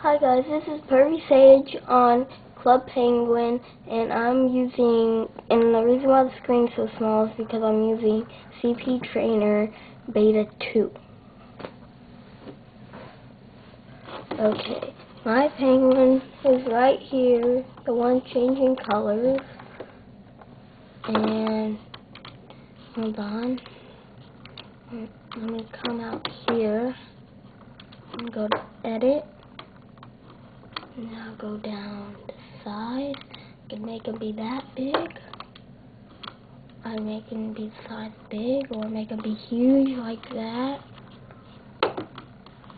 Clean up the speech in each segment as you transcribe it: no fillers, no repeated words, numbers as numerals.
Hi guys, this is Perry Sage on Club Penguin, and I'm using, and the reason why the screen's so small is because I'm using CP Trainer Beta 2. Okay, my penguin is right here, the one changing colors, and hold on, let me come out here and go to edit. Now go down the size. I can make them be that big. I make them be size big, or make them be huge like that.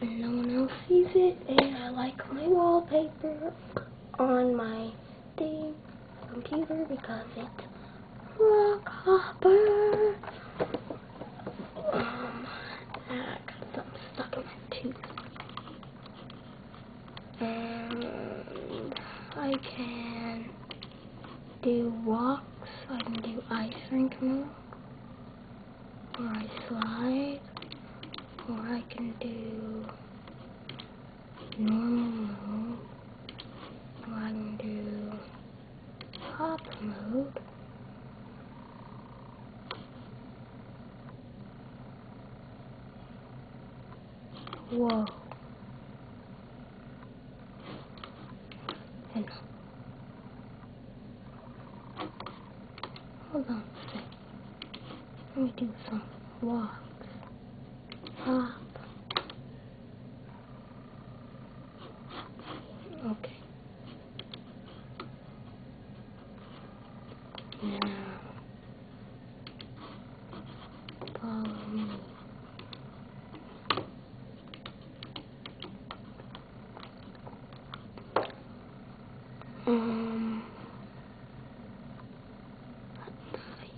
And no one else sees it. And I like my wallpaper on my computer because it's rock hopper. That got something stuck in my tooth. And I can do walks, I can do ice rink move, or I slide, or I can do normal move, or I can do hop mode. Whoa. And hold on a second. Let me do some walks. Hop. Okay. Now, follow me. Let's see.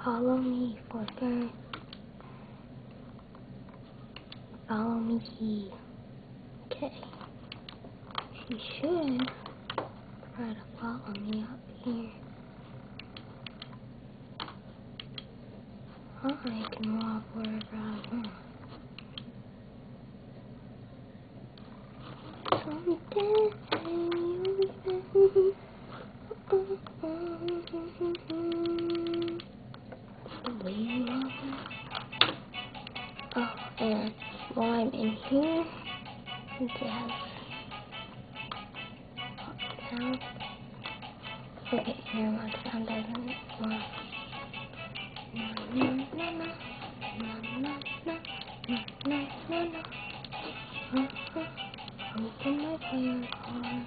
Follow me for sure. Follow me. Okay. She should try to follow me up here. I can walk wherever I want. Oh, and while I'm in here, since it has sound. Okay, here my sound doesn't work. Open my player card.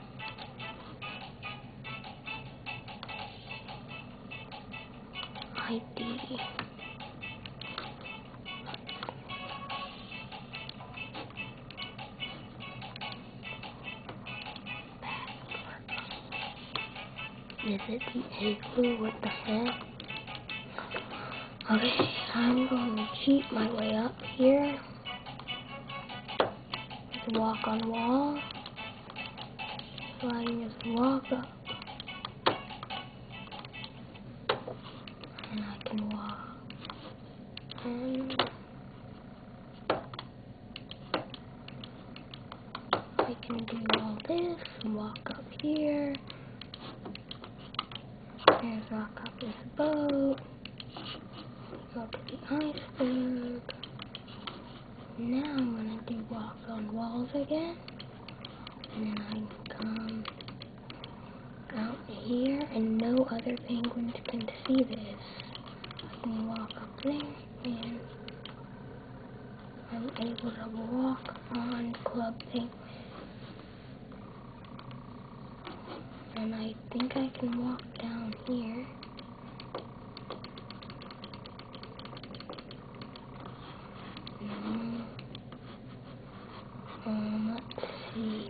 ID. Is it the igloo? What the heck? Okay, I'm going to cheat my way up here. To walk on wall. So I can just walk up. And I can walk. And I can do all this and walk up here. There's rock up this boat. Go to the iceberg. Now I'm gonna do walk on walls again. And then I can come out here and no other penguins can see this. I can walk up there and I'm able to walk on Club Penguin. And I think I can walk down here. Let's see.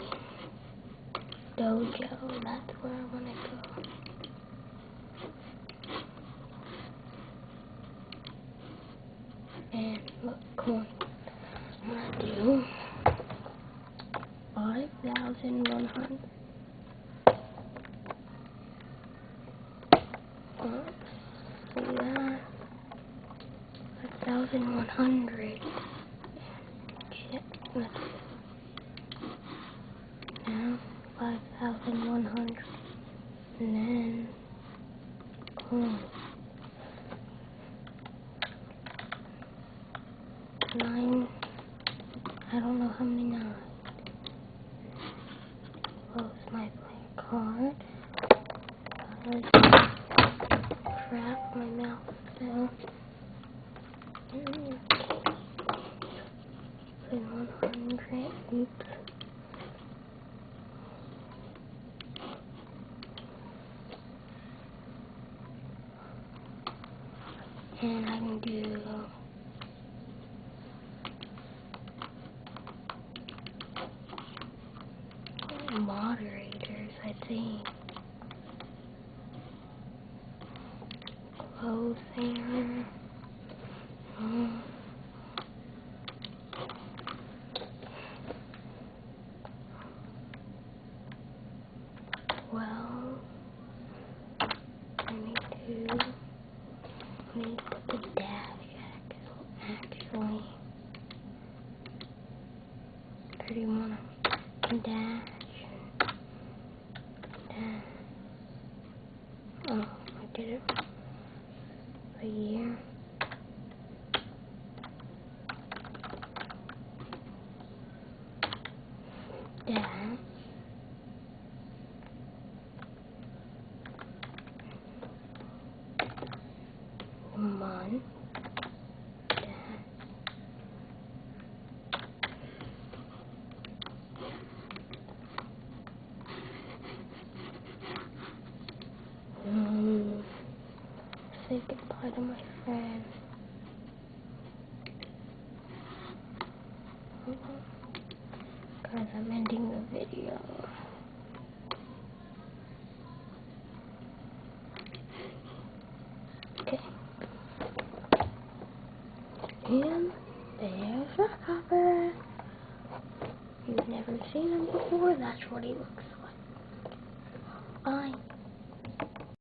Dojo, that's where I want to go. And look, coin. I'm going to do 1,100. See that? 1,100. Shit, that's it. Now 5,100. And then 9. I don't know how many now. Close my blank card. Crap, my mouth fell. 100. Oops. And I can do moderators, I think. Closing. Well, I need to put the dash actually. 31 dash. Oh, I did it. A year. Dash. Month. Dash. Say goodbye to my friend. Guys, I'm ending the video. Okay. And there's a copper. You've never seen him before, that's what he looks like. Bye.